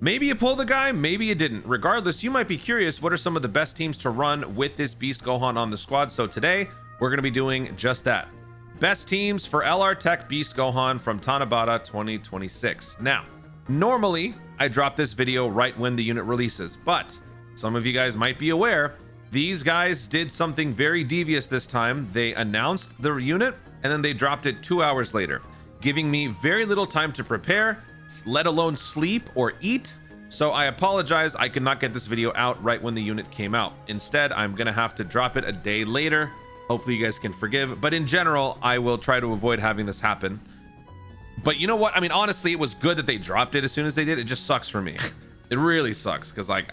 Maybe you pulled the guy, maybe you didn't. Regardless, you might be curious, what are some of the best teams to run with this Beast Gohan on the squad? So today, we're going to be doing just that. Best teams for LR Tech Beast Gohan from Tanabata 2026. Now, normally, I drop this video right when the unit releases, but some of you guys might be aware, these guys did something very devious this time. They announced the unit, and then they dropped it 2 hours later, giving me very little time to prepare, let alone sleep or eat. So I apologize, I could not get this video out right when the unit came out. Instead, I'm gonna have to drop it a day later. Hopefully you guys can forgive, but in general, I will try to avoid having this happen. But you know what? I mean, honestly, it was good that they dropped it as soon as they did. It just sucks for me. It really sucks because like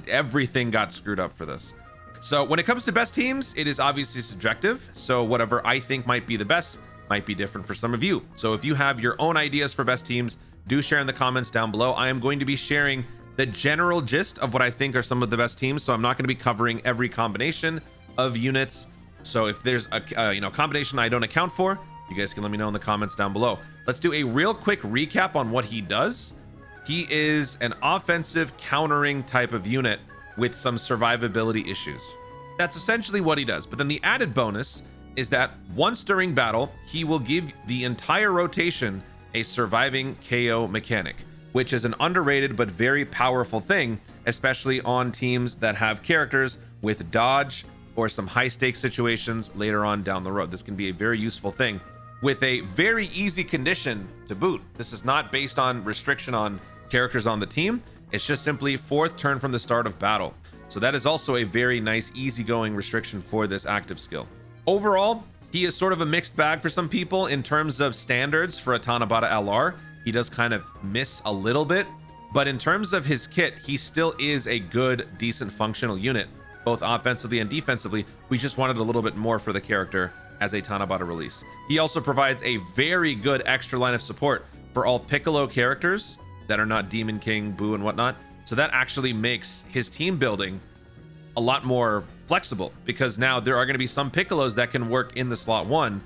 everything got screwed up for this. So when it comes to best teams, it is obviously subjective. So whatever I think might be the best might be different for some of you. So if you have your own ideas for best teams, do share in the comments down below. I am going to be sharing the general gist of what I think are some of the best teams. So I'm not going to be covering every combination of units. So if there's a combination I don't account for, you guys can let me know in the comments down below. Let's do a real quick recap on what he does. He is an offensive countering type of unit with some survivability issues. That's essentially what he does. But then the added bonus is that once during battle, he will give the entire rotation a surviving KO mechanic, which is an underrated but very powerful thing, especially on teams that have characters with dodge or some high stakes situations later on down the road. This can be a very useful thing with a very easy condition to boot. This is not based on restriction on characters on the team. It's just simply 4th turn from the start of battle. So that is also a very nice easygoing restriction for this active skill. Overall, he is sort of a mixed bag for some people in terms of standards for a Tanabata LR. He does kind of miss a little bit, but in terms of his kit, he still is a good, decent functional unit, both offensively and defensively. We just wanted a little bit more for the character as a Tanabata release. He also provides a very good extra line of support for all Piccolo characters that are not Demon King, Boo, and whatnot. So that actually makes his team building a lot more flexible, because now there are going to be some Piccolos that can work in the slot 1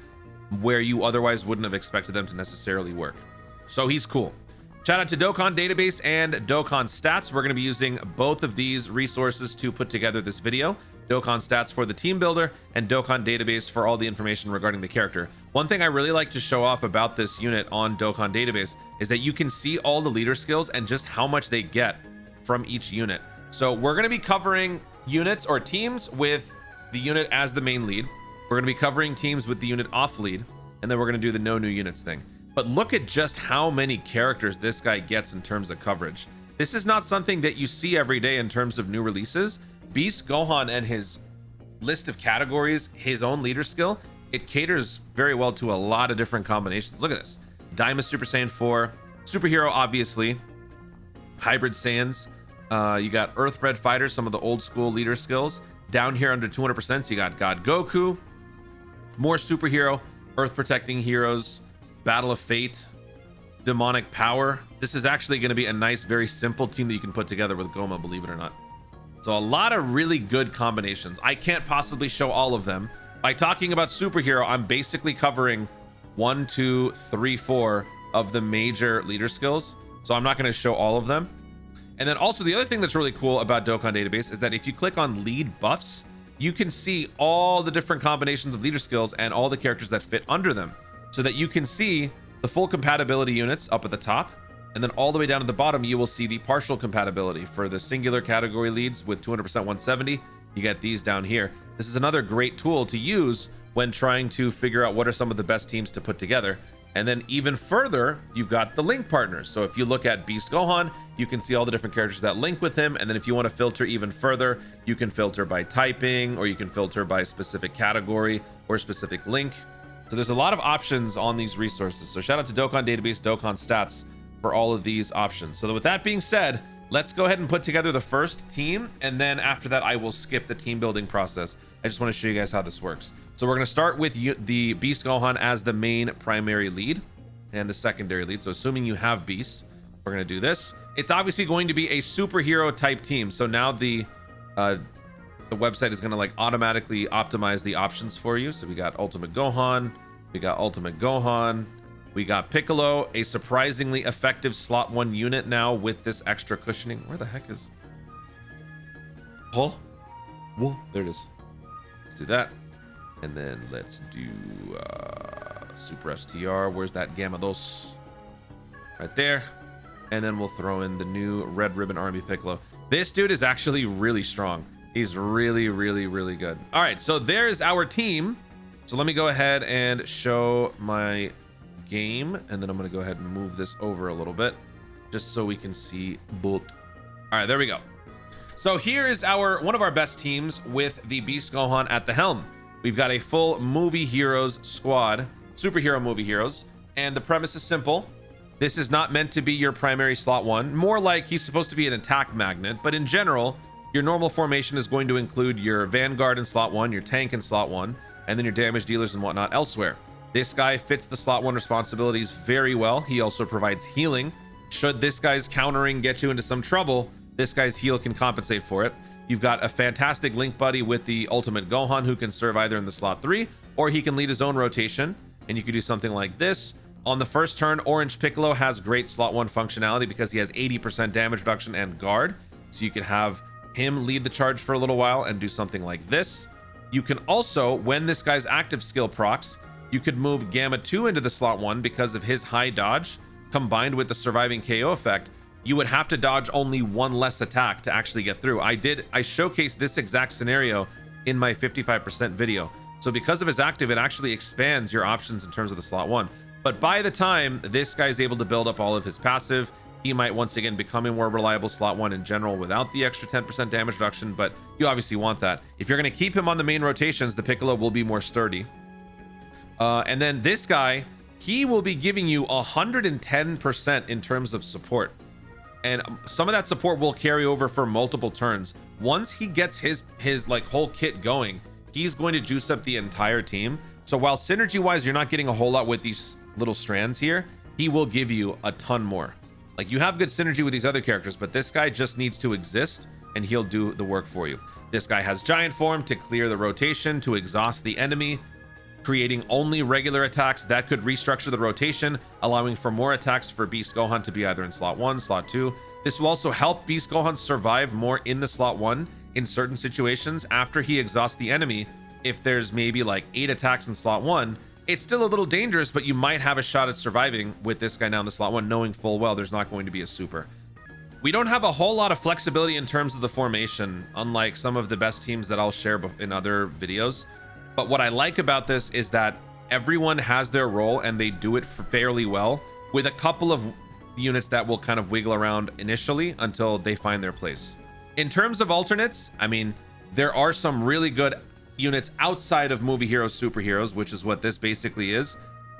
where you otherwise wouldn't have expected them to necessarily work. So he's cool. Shout out to Dokkan Database and Dokkan Stats. We're going to be using both of these resources to put together this video. Dokkan Stats for the team builder and Dokkan Database for all the information regarding the character. One thing I really like to show off about this unit on Dokkan Database is that you can see all the leader skills and just how much they get from each unit. So we're going to be covering units or teams with the unit as the main lead. We're going to be covering teams with the unit off lead, and then we're going to do the no new units thing. But look at just how many characters this guy gets in terms of coverage. This is not something that you see every day in terms of new releases. Beast Gohan and his list of categories, his own leader skill, it caters very well to a lot of different combinations. Look at this. Daima Super Saiyan 4, Superhero, obviously, Hybrid Saiyans. You got Earthbred Fighters, some of the old school leader skills. Down here under 200%, so you got God Goku, more Superhero, Earth Protecting Heroes, Battle of Fate, Demonic Power. This is actually going to be a nice, very simple team that you can put together with Goma, believe it or not. So a lot of really good combinations. I can't possibly show all of them. By talking about Superhero, I'm basically covering 1, 2, 3, 4 of the major leader skills. So I'm not going to show all of them. And then also the other thing that's really cool about Dokkan Database is that if you click on lead buffs, you can see all the different combinations of leader skills and all the characters that fit under them, so that you can see the full compatibility units up at the top, and then all the way down at the bottom you will see the partial compatibility for the singular category leads with 200% 170. You get these down here. This is another great tool to use when trying to figure out what are some of the best teams to put together. And then even further, you've got the link partners. So if you look at Beast Gohan, you can see all the different characters that link with him. And then if you want to filter even further, you can filter by typing, or you can filter by specific category or specific link. So there's a lot of options on these resources. So shout out to Dokkan Database, Dokkan Stats for all of these options. So with that being said, let's go ahead and put together the first team. And then after that, I will skip the team building process. I just want to show you guys how this works. So we're going to start with the Beast Gohan as the main primary lead and the secondary lead. So assuming you have Beast, we're going to do this. It's obviously going to be a superhero type team. So now the website is going to like automatically optimize the options for you. So we got Ultimate Gohan, we got Ultimate Gohan, We got Piccolo, a surprisingly effective slot 1 unit now with this extra cushioning. Where the heck is... Oh, whoa, there it is. Let's do that. And then let's do Super STR. Where's that Gamma Dos? Right there. And then we'll throw in the new Red Ribbon Army Piccolo. This dude is actually really strong. He's really, really, really good. All right, so there's our team. So let me go ahead and show my game, and then I'm going to go ahead and move this over a little bit just so we can see both. All right, there we go. So here is one of our best teams with the Beast Gohan at the helm. We've got a full movie heroes squad, superhero movie heroes, and the premise is simple. This is not meant to be your primary slot 1, more like he's supposed to be an attack magnet, but in general, your normal formation is going to include your Vanguard in slot 1, your tank in slot 1, and then your damage dealers and whatnot elsewhere. This guy fits the slot 1 responsibilities very well. He also provides healing. Should this guy's countering get you into some trouble, this guy's heal can compensate for it. You've got a fantastic link buddy with the ultimate Gohan who can serve either in the slot 3 or he can lead his own rotation, and you could do something like this. On the first turn, Orange Piccolo has great slot 1 functionality because he has 80% damage reduction and guard. So you could have him lead the charge for a little while and do something like this. You can also, when this guy's active skill procs, you could move Gamma 2 into the slot 1 because of his high dodge. Combined with the surviving KO effect, you would have to dodge only 1 less attack to actually get through. I showcased this exact scenario in my 55% video. So because of his active, it actually expands your options in terms of the slot 1. But by the time this guy's able to build up all of his passive, he might once again become a more reliable slot 1 in general without the extra 10% damage reduction, but you obviously want that. If you're going to keep him on the main rotations, the Piccolo will be more sturdy. And then this guy, he will be giving you 110% in terms of support. And some of that support will carry over for multiple turns. Once he gets his like whole kit going, he's going to juice up the entire team. So while synergy wise, you're not getting a whole lot with these little strands here, he will give you a ton more. Like, you have good synergy with these other characters, but this guy just needs to exist and he'll do the work for you. This guy has giant form to clear the rotation, to exhaust the enemy, creating only regular attacks that could restructure the rotation, allowing for more attacks for Beast Gohan to be either in slot 1, slot 2. This will also help Beast Gohan survive more in the slot 1 in certain situations after he exhausts the enemy. If there's maybe like 8 attacks in slot 1, it's still a little dangerous, but you might have a shot at surviving with this guy now in the slot 1, knowing full well there's not going to be a super. We don't have a whole lot of flexibility in terms of the formation, unlike some of the best teams that I'll share in other videos. But what I like about this is that everyone has their role and they do it fairly well, with a couple of units that will kind of wiggle around initially until they find their place. In terms of alternates, I mean, there are some really good units outside of movie heroes, superheroes, which is what this basically is.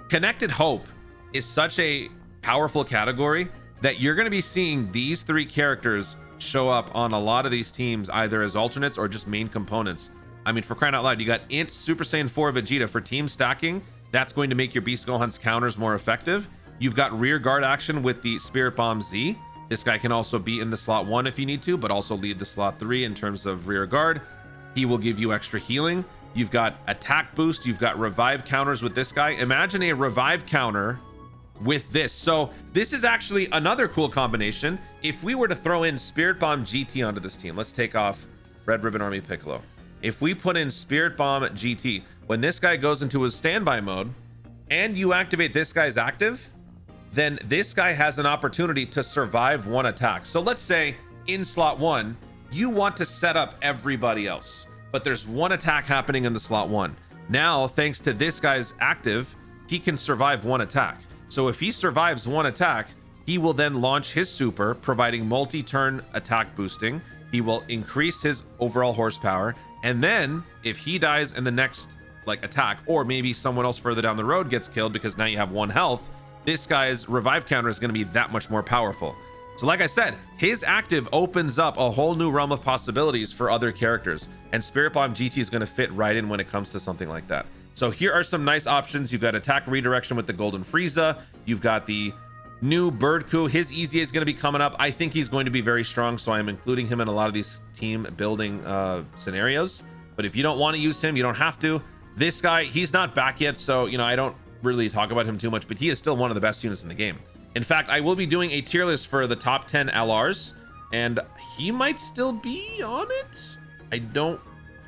Connected Hope is such a powerful category that you're going to be seeing these 3 characters show up on a lot of these teams, either as alternates or just main components. I mean, for crying out loud, you got Int Super Saiyan 4 Vegeta for team stacking. That's going to make your Beast Gohan's counters more effective. You've got rear guard action with the Spirit Bomb Z. This guy can also be in the slot 1 if you need to, but also lead the slot 3 in terms of rear guard. He will give you extra healing. You've got attack boost. You've got revive counters with this guy. Imagine a revive counter with this. So this is actually another cool combination. If we were to throw in Spirit Bomb GT onto this team, let's take off Red Ribbon Army Piccolo. If we put in Spirit Bomb GT, when this guy goes into his standby mode and you activate this guy's active, then this guy has an opportunity to survive 1 attack. So let's say in slot 1, you want to set up everybody else, but there's 1 attack happening in the slot 1. Now, thanks to this guy's active, he can survive 1 attack. So if he survives 1 attack, he will then launch his super, providing multi-turn attack boosting. He will increase his overall horsepower. And then if he dies in the next like attack, or maybe someone else further down the road gets killed because now you have 1 health, this guy's revive counter is going to be that much more powerful. So like I said, his active opens up a whole new realm of possibilities for other characters, and Spirit Bomb GT is going to fit right in when it comes to something like that. So here are some nice options. You've got attack redirection with the Golden Frieza. You've got the new Bird Coup. His EZA is going to be coming up. I think he's going to be very strong, so I'm including him in a lot of these team building scenarios. But if you don't want to use him, you don't have to. This guy, he's not back yet, so you know, I don't really talk about him too much, but he is still one of the best units in the game. In fact, I will be doing a tier list for the top 10 LRs, and he might still be on it.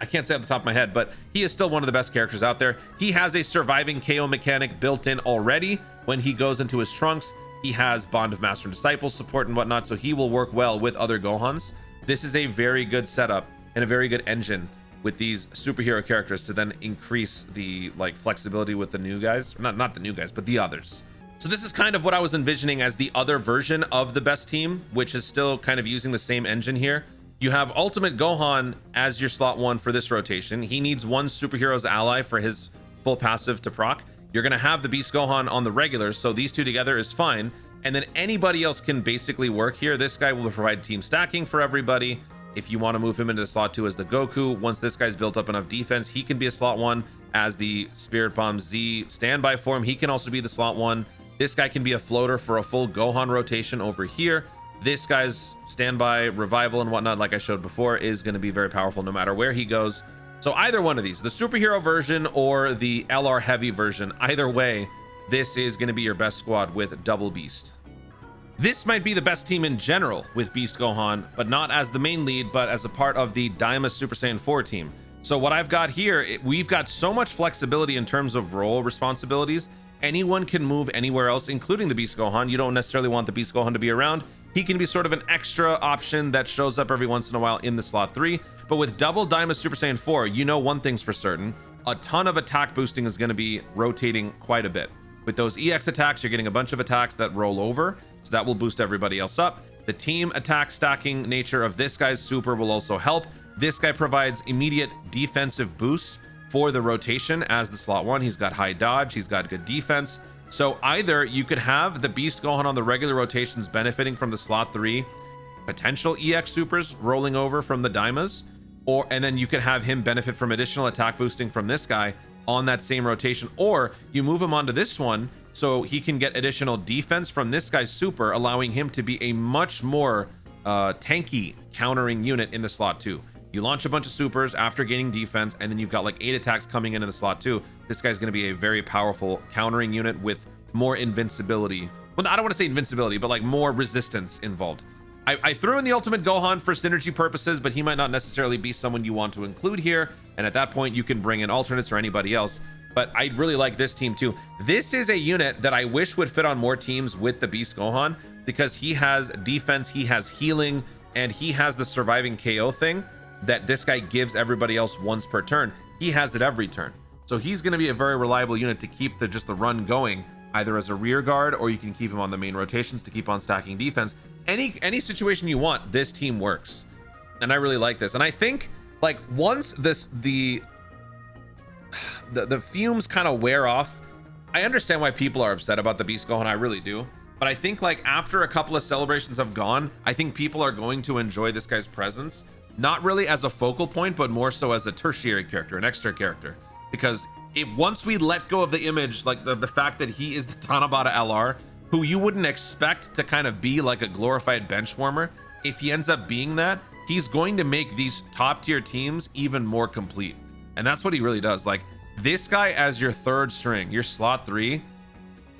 I can't say off the top of my head, but he is still one of the best characters out there. He has a surviving KO mechanic built in already. When he goes into his trunks, he has Bond of Master and Disciple support and whatnot, so he will work well with other Gohans. This is a very good setup and a very good engine with these superhero characters to then increase the like flexibility with the new guys. Not the new guys, but the others. So this is kind of what I was envisioning as the other version of the best team, which is still kind of using the same engine here. You have Ultimate Gohan as your slot 1 for this rotation. He needs one superhero's ally for his full passive to proc. You're going to have the Beast Gohan on the regular, so these two together is fine. And then anybody else can basically work here. This guy will provide team stacking for everybody. If you want to move him into the slot 2 as the Goku, once this guy's built up enough defense, he can be a slot 1 as the Spirit Bomb Z standby form. He can also be the slot 1. This guy can be a floater for a full Gohan rotation over here. This guy's standby revival and whatnot, like I showed before, is going to be very powerful no matter where he goes. So either one of these, the superhero version or the LR heavy version, either way, this is going to be your best squad with double Beast. This might be the best team in general with Beast Gohan, but not as the main lead, but as a part of the Daima Super Saiyan 4 team. So what I've got here, we've got so much flexibility in terms of role responsibilities. Anyone can move anywhere else, including the Beast Gohan. You don't necessarily want the Beast Gohan to be around. He can be sort of an extra option that shows up every once in a while in the slot 3. But with double Daima Super Saiyan 4, you know one thing's for certain. A ton of attack boosting is going to be rotating quite a bit. With those EX attacks, you're getting a bunch of attacks that roll over. So that will boost everybody else up. The team attack stacking nature of this guy's super will also help. This guy provides immediate defensive boosts for the rotation as the slot 1. He's got high dodge. He's got good defense. So either you could have the Beast Gohan on the regular rotations benefiting from the slot 3 potential EX supers rolling over from the Daimas, and then you could have him benefit from additional attack boosting from this guy on that same rotation, or you move him onto this one so he can get additional defense from this guy's super, allowing him to be a much more tanky countering unit in the slot 2. You launch a bunch of supers after gaining defense, and then you've got like 8 attacks coming into the slot 2. This guy's going to be a very powerful countering unit with more invincibility. Well, I don't want to say invincibility, but like more resistance involved. I threw in the Ultimate Gohan for synergy purposes, but he might not necessarily be someone you want to include here. And at that point, you can bring in alternates or anybody else. But I really like this team too. This is a unit that I wish would fit on more teams with the Beast Gohan, because he has defense, he has healing, and he has the surviving KO thing that this guy gives everybody else once per turn. He has it every turn. So he's going to be a very reliable unit to keep just the run going, either as a rear guard, or you can keep him on the main rotations to keep on stacking defense. Any situation you want, this team works. And I really like this. And I think like once the fumes kind of wear off, I understand why people are upset about the Beast Gohan. I really do. But I think like after a couple of celebrations have gone, I think people are going to enjoy this guy's presence, not really as a focal point, but more so as a tertiary character, an extra character. Because once we let go of the image, like the fact that he is the Tanabata LR, who you wouldn't expect to kind of be like a glorified bench warmer, if he ends up being that, he's going to make these top tier teams even more complete. And that's what he really does. Like this guy as your third string, your slot 3,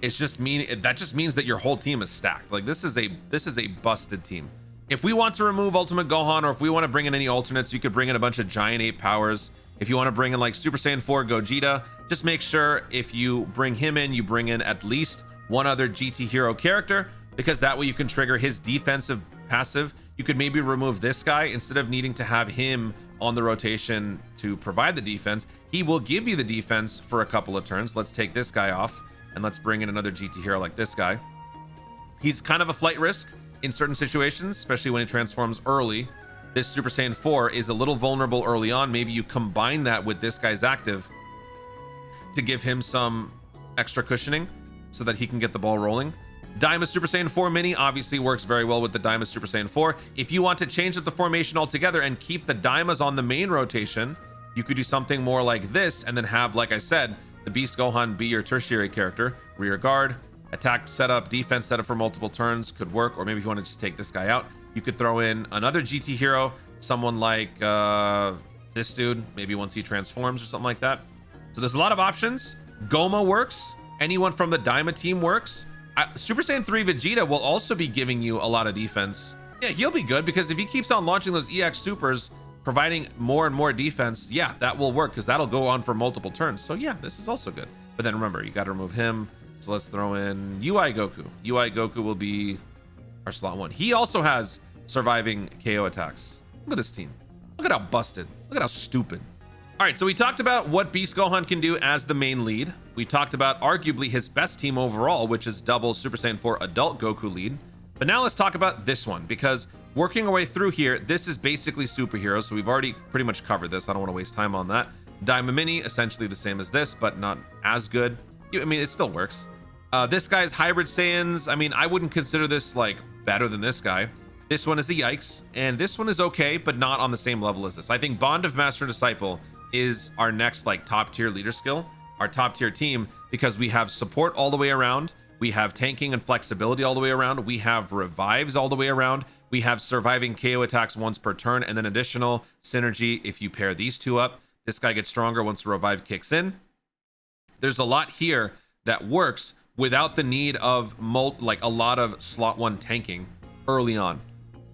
that just means that your whole team is stacked. Like this is a busted team. If we want to remove Ultimate Gohan, or if we want to bring in any alternates, you could bring in a bunch of giant ape powers. If you want to bring in like Super Saiyan 4 Gogeta, just make sure if you bring him in, you bring in at least one other GT hero character, because that way you can trigger his defensive passive. You could maybe remove this guy instead of needing to have him on the rotation to provide the defense. He will give you the defense for a couple of turns. Let's take this guy off and let's bring in another GT hero like this guy. He's kind of a flight risk in certain situations, especially when he transforms early. This Super Saiyan 4 is a little vulnerable early on. Maybe you combine that with this guy's active to give him some extra cushioning so that he can get the ball rolling. Daima Super Saiyan 4 Mini obviously works very well with the Daima Super Saiyan 4. If you want to change up the formation altogether and keep the Daimas on the main rotation, you could do something more like this, and then have, like I said, the Beast Gohan be your tertiary character. Rear guard, attack setup, defense setup for multiple turns could work. Or maybe if you want to just take this guy out, you could throw in another GT hero, someone like this dude, maybe once he transforms or something like that. So there's a lot of options. Goma works. Anyone from the Daima team works. Super Saiyan 3 Vegeta will also be giving you a lot of defense. Yeah, he'll be good because if he keeps on launching those EX supers, providing more and more defense, yeah, that will work because that'll go on for multiple turns. So yeah, this is also good. But then remember, you got to remove him. So let's throw in UI Goku. UI Goku will be our slot 1. He also has surviving KO attacks. Look at this team. Look at how busted. Look at how stupid. All right, so we talked about what Beast Gohan can do as the main lead. We talked about arguably his best team overall, which is double Super Saiyan 4 adult Goku lead. But now let's talk about this one, because working our way through here, this is basically superheroes. So we've already pretty much covered this. I don't want to waste time on that. Daima Mini, essentially the same as this, but not as good. I mean, it still works. This guy's Hybrid Saiyans. I mean, I wouldn't consider this like better than this guy. This one is a yikes, and this one is okay, but not on the same level as this. I think Bond of Master and Disciple is our next like top tier leader skill, our top tier team, because we have support all the way around. We have tanking and flexibility all the way around. We have revives all the way around. We have surviving KO attacks once per turn, and then additional synergy if you pair these two up. This guy gets stronger once the revive kicks in. There's a lot here that works without the need of like a lot of slot 1 tanking early on.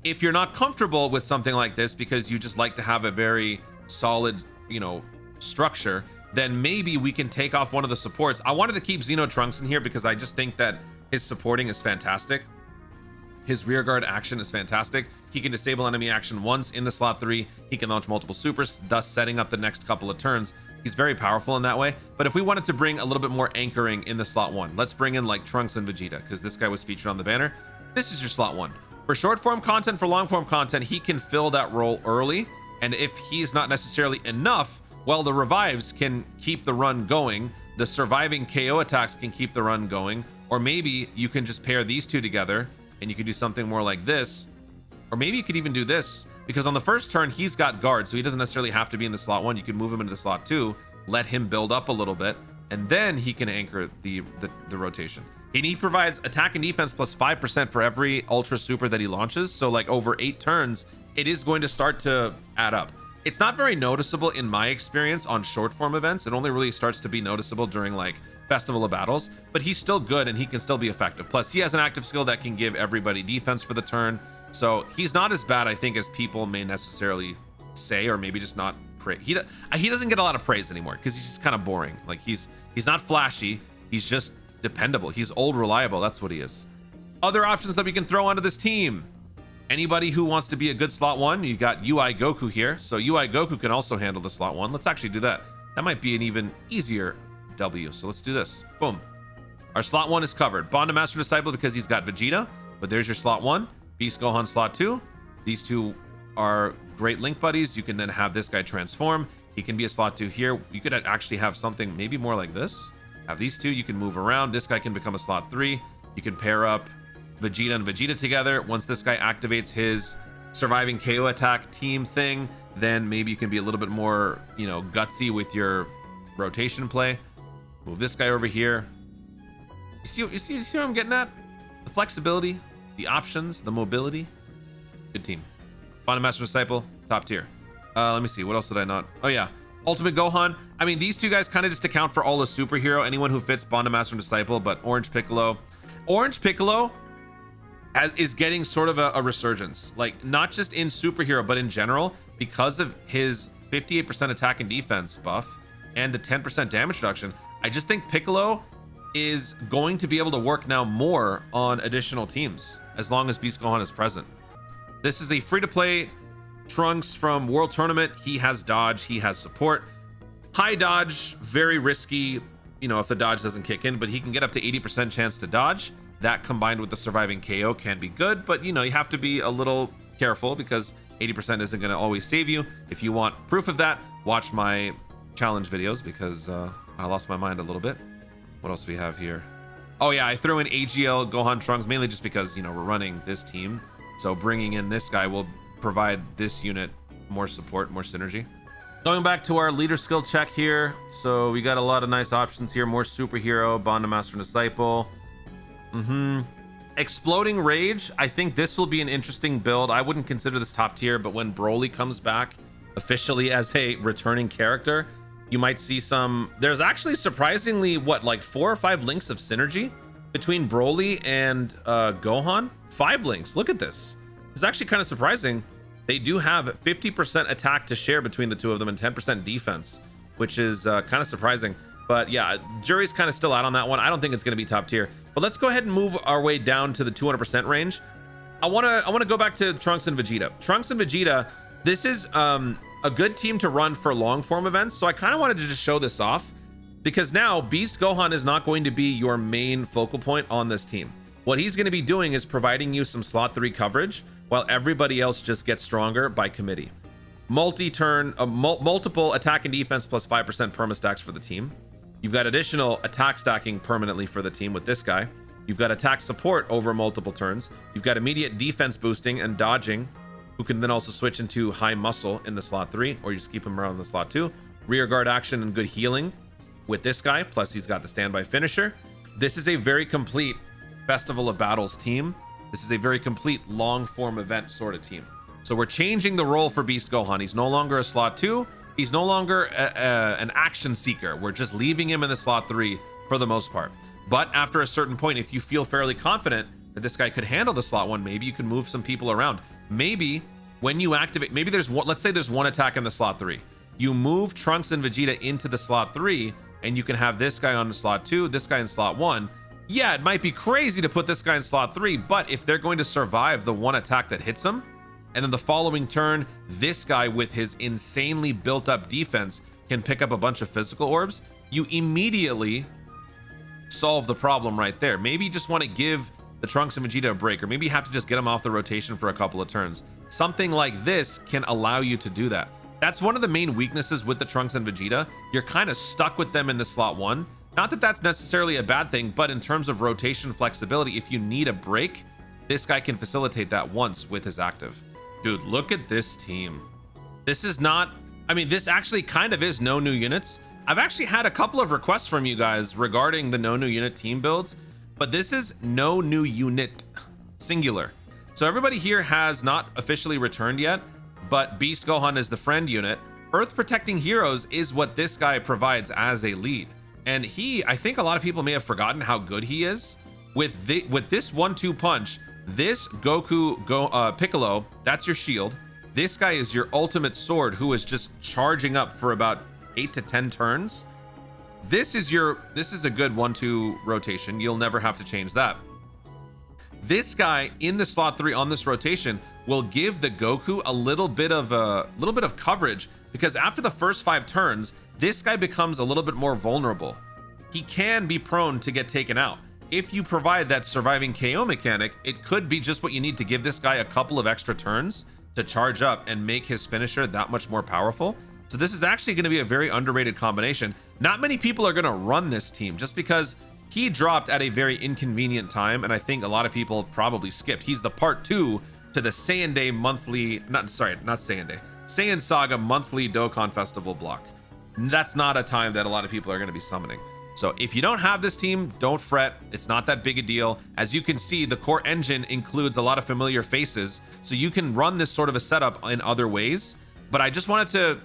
If you're not comfortable with something like this because you just like to have a very solid, you know, structure, then maybe we can take off one of the supports. I wanted to keep Xeno Trunks in here because I just think that his supporting is fantastic. His rear guard action is fantastic. He can disable enemy action once in the slot 3. He can launch multiple supers, thus setting up the next couple of turns. He's very powerful in that way. But if we wanted to bring a little bit more anchoring in the slot 1, let's bring in like Trunks and Vegeta, because this guy was featured on the banner. This is your slot 1. For short form content, for long form content, he can fill that role early. And if he's not necessarily enough, well, the revives can keep the run going. The surviving KO attacks can keep the run going. Or maybe you can just pair these two together and you could do something more like this. Or maybe you could even do this, because on the first turn, he's got guard, so he doesn't necessarily have to be in the slot 1. You can move him into the slot 2, let him build up a little bit, and then he can anchor the rotation. And he provides attack and defense plus 5% for every ultra super that he launches. So like over 8 turns, it is going to start to add up. It's not very noticeable in my experience on short form events. It only really starts to be noticeable during like Festival of Battles, but he's still good and he can still be effective. Plus he has an active skill that can give everybody defense for the turn. So he's not as bad, I think, as people may necessarily say, or maybe just not praise. He doesn't get a lot of praise anymore because he's just kind of boring. Like he's not flashy. He's just dependable. He's old, reliable. That's what he is. Other options that we can throw onto this team. Anybody who wants to be a good slot 1, you got UI Goku here. So UI Goku can also handle the slot 1. Let's actually do that. That might be an even easier W. So let's do this. Boom. Our slot 1 is covered. Bond of Master Disciple because he's got Vegeta, but there's your slot 1. Beast Gohan slot 2. These two are great link buddies. You can then have this guy transform. He can be a slot 2 here. You could actually have something maybe more like this. Have these two. You can move around. This guy can become a slot 3. You can pair up Vegeta and Vegeta together. Once this guy activates his surviving KO attack team thing, then maybe you can be a little bit more, you know, gutsy with your rotation play. Move this guy over here. You see what I'm getting at? The flexibility, the options, the mobility. Good team. Final Master Disciple, top tier. Let me see. What else did I not? Oh yeah, Ultimate Gohan. I mean, these two guys kind of just account for all the superhero. Anyone who fits Bond of Master Disciple, but Orange Piccolo is getting sort of a resurgence. Like not just in superhero, but in general, because of his 58% attack and defense buff and the 10% damage reduction. I just think Piccolo is going to be able to work now more on additional teams as long as Beast Gohan is present. This is a free-to-play Trunks from World Tournament. He has dodge, he has support. High dodge, very risky, you know, if the dodge doesn't kick in, but he can get up to 80% chance to dodge. That combined with the surviving KO can be good, but you know, you have to be a little careful because 80% isn't going to always save you. If you want proof of that, watch my challenge videos because I lost my mind a little bit. What else do we have here? Oh yeah, I threw in AGL Gohan Trunks mainly just because, you know, we're running this team. So bringing in this guy will provide this unit more support, more synergy. Going back to our leader skill check here. So we got a lot of nice options here. More superhero, Bond of Master and Disciple. Exploding Rage. I think this will be an interesting build. I wouldn't consider this top tier, but when Broly comes back officially as a returning character, You might see some, there's actually surprisingly, what, like 4 or 5 links of synergy between Broly and Gohan? 5 links, look at this. It's actually kind of surprising. They do have 50% attack to share between the two of them and 10% defense, which is kind of surprising. But yeah, jury's kind of still out on that one. I don't think it's going to be top tier. But let's go ahead and move our way down to the 200% range. I want to go back to Trunks and Vegeta. Trunks and Vegeta, this is a good team to run for long form events. So I kind of wanted to just show this off, because now Beast Gohan is not going to be your main focal point on this team. What he's going to be doing is providing you some slot 3 coverage, while everybody else just gets stronger by committee. Multi-turn, multiple attack and defense plus 5% perma stacks for the team. You've got additional attack stacking permanently for the team with this guy. You've got attack support over multiple turns. You've got immediate defense boosting and dodging, who can then also switch into high muscle in the slot 3, or you just keep him around the slot 2. Rear guard action and good healing with this guy, plus he's got the standby finisher. This is a very complete Festival of Battles team. This is a very complete long form event sort of team. So we're changing the role for Beast Gohan. He's no longer a slot 2. He's no longer an action seeker. We're just leaving him in the slot 3 for the most part. But after a certain point, if you feel fairly confident that this guy could handle the slot 1, maybe you can move some people around. Maybe when you activate, maybe there's one, let's say there's one attack in the slot 3. You move Trunks and Vegeta into the slot 3, and you can have this guy on the slot 2, this guy in slot 1. Yeah, it might be crazy to put this guy in slot 3, but if they're going to survive the one attack that hits them, and then the following turn, this guy with his insanely built up defense can pick up a bunch of physical orbs, you immediately solve the problem right there. Maybe you just want to give the Trunks and Vegeta a break, or maybe you have to just get them off the rotation for a couple of turns. Something like this can allow you to do that. That's one of the main weaknesses with the Trunks and Vegeta. You're kind of stuck with them in the slot 1. Not that that's necessarily a bad thing, but in terms of rotation flexibility, if you need a break, this guy can facilitate that once with his active. Dude, look at this team. This is not, I mean, this actually kind of is no new units. I've actually had a couple of requests from you guys regarding the no new unit team builds, but this is no new unit singular. So everybody here has not officially returned yet, but Beast Gohan is the friend unit. Earth Protecting Heroes is what this guy provides as a lead. And he, I think a lot of people may have forgotten how good he is. With this 1-2 punch, this Piccolo, that's your shield. This guy is your ultimate sword, who is just charging up for about 8 to 10 turns. This is a good 1-2 rotation. You'll never have to change that. This guy in the slot 3 on this rotation will give the Goku a little bit of coverage, because after the first 5 turns, this guy becomes a little bit more vulnerable. He can be prone to get taken out. If you provide that surviving KO mechanic, it could be just what you need to give this guy a couple of extra turns to charge up and make his finisher that much more powerful. So this is actually going to be a very underrated combination. Not many people are going to run this team just because he dropped at a very inconvenient time, and I think a lot of people probably skipped. He's the part 2 to the Saiyan Day monthly, not Saiyan Day, Saiyan Saga monthly Dokkan Festival block. That's not a time that a lot of people are going to be summoning. So if you don't have this team, don't fret. It's not that big a deal. As you can see, the core engine includes a lot of familiar faces, so you can run this sort of a setup in other ways. But I just wanted to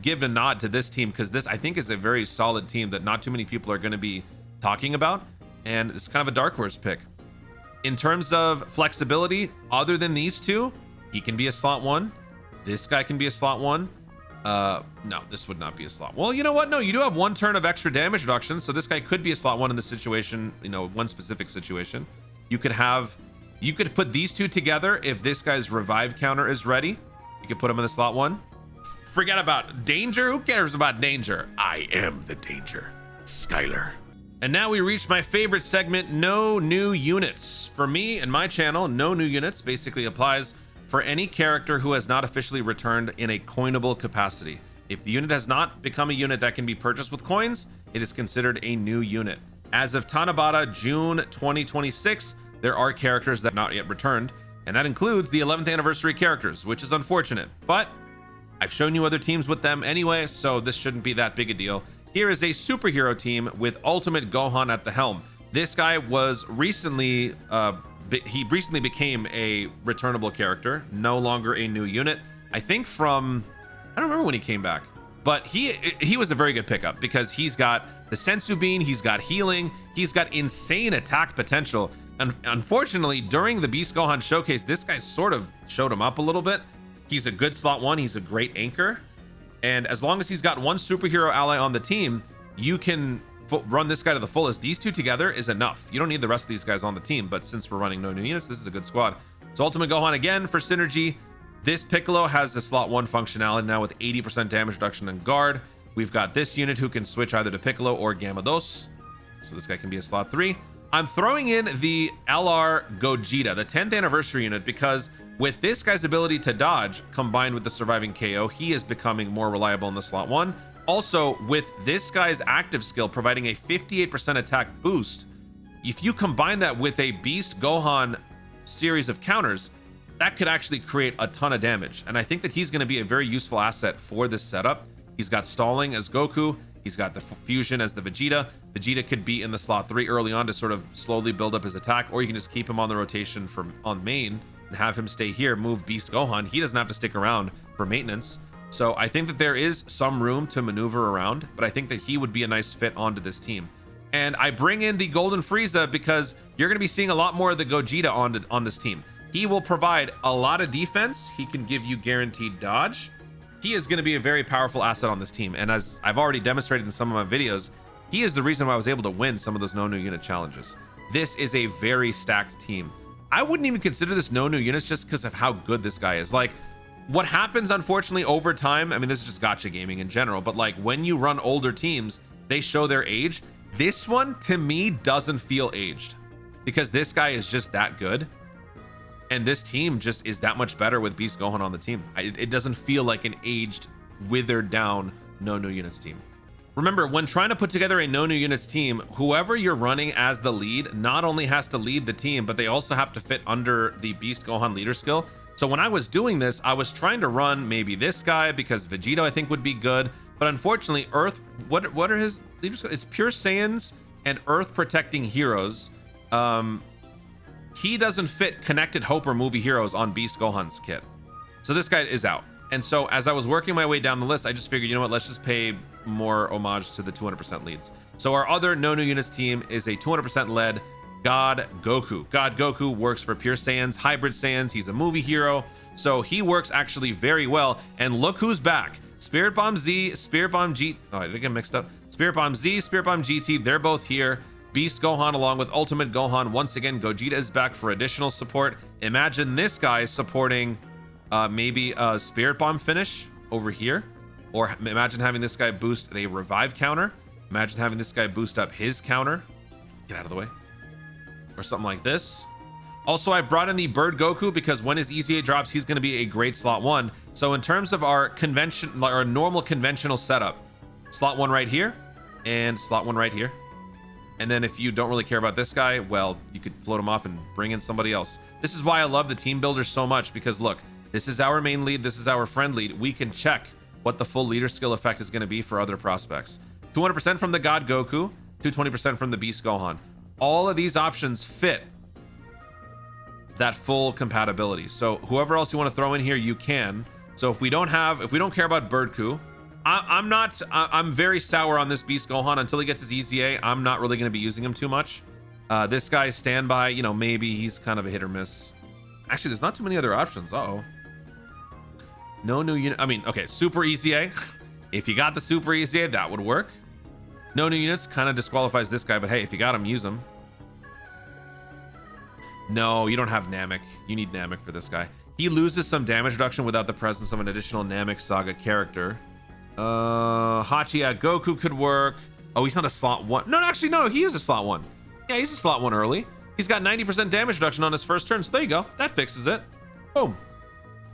give a nod to this team, because this, I think, is a very solid team that not too many people are going to be talking about, and it's kind of a dark horse pick. In terms of flexibility, other than these two, he can be a slot 1. This guy can be a slot 1. No, this would not be a slot. Well, you know what? No, you do have 1 turn of extra damage reduction, so this guy could be a slot 1 in this situation, you know, one specific situation. You could put these two together if this guy's revive counter is ready. You could put him in the slot 1. Forget about danger. Who cares about danger? I am the danger. Skylar. And now we reach my favorite segment, no new units. For me and my channel, no new units basically applies for any character who has not officially returned in a coinable capacity. If the unit has not become a unit that can be purchased with coins, it is considered a new unit. As of Tanabata June 2026, there are characters that have not yet returned, and that includes the 11th anniversary characters, which is unfortunate, but I've shown you other teams with them anyway, so this shouldn't be that big a deal. Here is a superhero team with Ultimate Gohan at the helm. This guy was recently, he recently became a returnable character, no longer a new unit. I think from, I don't remember when he came back. but he was a very good pickup because he's got the Sensu Bean, he's got healing, he's got insane attack potential. And unfortunately, during the Beast Gohan showcase, this guy sort of showed him up a little bit. He's a good slot 1, he's a great anchor, and as long as he's got one superhero ally on the team, you can run this guy to the fullest. These two together is enough. You don't need the rest of these guys on the team, but since we're running no new units, this is a good squad. So Ultimate Gohan again for synergy. This Piccolo has the slot 1 functionality now with 80% damage reduction and guard. We've got this unit who can switch either to Piccolo or Gamma Dos. So this guy can be a slot 3. I'm throwing in the LR Gogeta, the 10th anniversary unit, because with this guy's ability to dodge combined with the surviving KO, he is becoming more reliable in the slot 1. Also, with this guy's active skill providing a 58% attack boost, if you combine that with a Beast Gohan series of counters, that could actually create a ton of damage. And I think that he's going to be a very useful asset for this setup. He's got stalling as Goku. He's got the fusion as the Vegeta. Vegeta could be in the slot 3 early on to sort of slowly build up his attack, or you can just keep him on the rotation on main and have him stay here, move Beast Gohan. He doesn't have to stick around for maintenance. So I think that there is some room to maneuver around, but I think that he would be a nice fit onto this team. And I bring in the Golden Frieza because you're going to be seeing a lot more of the Gogeta on this team. He will provide a lot of defense. He can give you guaranteed dodge. He is going to be a very powerful asset on this team. And as I've already demonstrated in some of my videos, he is the reason why I was able to win some of those no new unit challenges. This is a very stacked team. I wouldn't even consider this no new units just because of how good this guy is. Like, what happens, unfortunately, over time, I mean, this is just gacha gaming in general, but like when you run older teams, they show their age. This one, to me, doesn't feel aged because this guy is just that good. And this team just is that much better with Beast Gohan on the team. It doesn't feel like an aged, withered down no new units team. Remember, when trying to put together a no new units team, whoever you're running as the lead not only has to lead the team, but they also have to fit under the Beast Gohan leader skill. So when I was doing this, I was trying to run maybe this guy because Vegeta I think would be good, but unfortunately Earth, what are his leader skills? It's Pure Saiyans and Earth protecting heroes. He doesn't fit Connected Hope or Movie Heroes on Beast Gohan's kit. So this guy is out. And so as I was working my way down the list, I just figured, you know what, let's just pay more homage to the 200% leads. So our other no new units team is a 200% led God Goku. God Goku works for Pure Saiyans, Hybrid Saiyans. He's a movie hero. So he works actually very well. And look who's back. Spirit Bomb Z, Spirit Bomb G. Oh, I did get mixed up. Spirit Bomb Z, Spirit Bomb GT. They're both here. Beast Gohan along with Ultimate Gohan. Once again, Gogeta is back for additional support. Imagine this guy supporting maybe a Spirit Bomb finish over here. Or imagine having this guy boost a revive counter. Imagine having this guy boost up his counter. Get out of the way. Or something like this. Also, I've brought in the Bird Goku because when his EZA drops, he's going to be a great slot 1. So in terms of our normal conventional setup, slot 1 right here and slot 1 right here. And then if you don't really care about this guy, well, you could float him off and bring in somebody else. This is why I love the team builders so much, because look, this is our main lead. This is our friend lead. We can check what the full leader skill effect is going to be for other prospects. 200% from the God Goku, 220% from the Beast Gohan. All of these options fit that full compatibility. So whoever else you want to throw in here, you can. So if we don't care about Birdku, I'm very sour on this Beast Gohan until he gets his EZA. I'm not really going to be using him too much. This guy's standby, you know, maybe he's kind of a hit or miss. Actually, there's not too many other options. Uh-oh. No new unit. I mean, okay, Super EZA. If you got the Super EZA, that would work. No new units kind of disqualifies this guy, but hey, if you got him, use him. No, you don't have Namek. You need Namek for this guy. He loses some damage reduction without the presence of an additional Namek Saga character. Hachi at Goku could work. Oh, he's not a slot 1. No, actually, no, he is a slot 1. Yeah, he's a slot 1 early. He's got 90% damage reduction on his first turn, so there you go. That fixes it. Boom.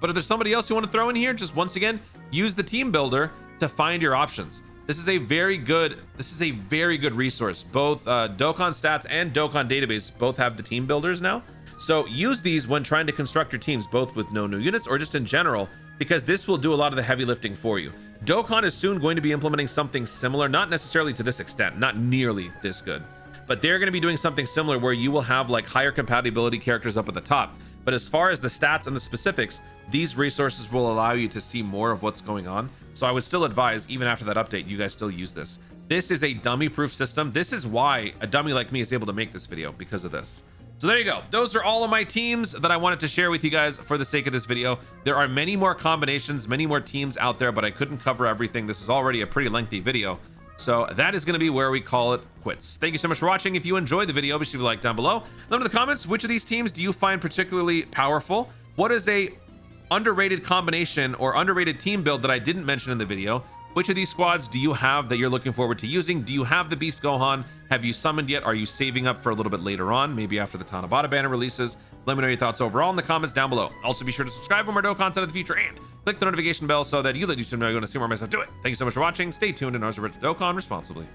But if there's somebody else you want to throw in here, just once again, use the team builder to find your options. This is a very good resource. Both Dokkan Stats and Dokkan Database both have the team builders now. So use these when trying to construct your teams, both with no new units or just in general, because this will do a lot of the heavy lifting for you. Dokkan is soon going to be implementing something similar, not necessarily to this extent, not nearly this good, but they're going to be doing something similar where you will have like higher compatibility characters up at the top. But as far as the stats and the specifics, these resources will allow you to see more of what's going on. So I would still advise, even after that update, you guys still use this. This is a dummy proof system. This is why a dummy like me is able to make this video, because of this. So there you go. Those are all of my teams that I wanted to share with you guys for the sake of this video. There are many more combinations, many more teams out there, but I couldn't cover everything. This is already a pretty lengthy video. So that is going to be where we call it quits. Thank you so much for watching. If you enjoyed the video, be sure to like down below. Let me know in the comments, which of these teams do you find particularly powerful? What is a underrated combination or underrated team build that I didn't mention in the video? Which of these squads do you have that you're looking forward to using? Do you have the Beast Gohan? Have you summoned yet? Are you saving up for a little bit later on, maybe after the Tanabata banner releases? Let me know your thoughts overall in the comments down below. Also, be sure to subscribe for more Dokkan content in the future and click the notification bell so that you let you know you're going to see more of my stuff. Do it. Thank you so much for watching. Stay tuned and always remember to Dokkan responsibly.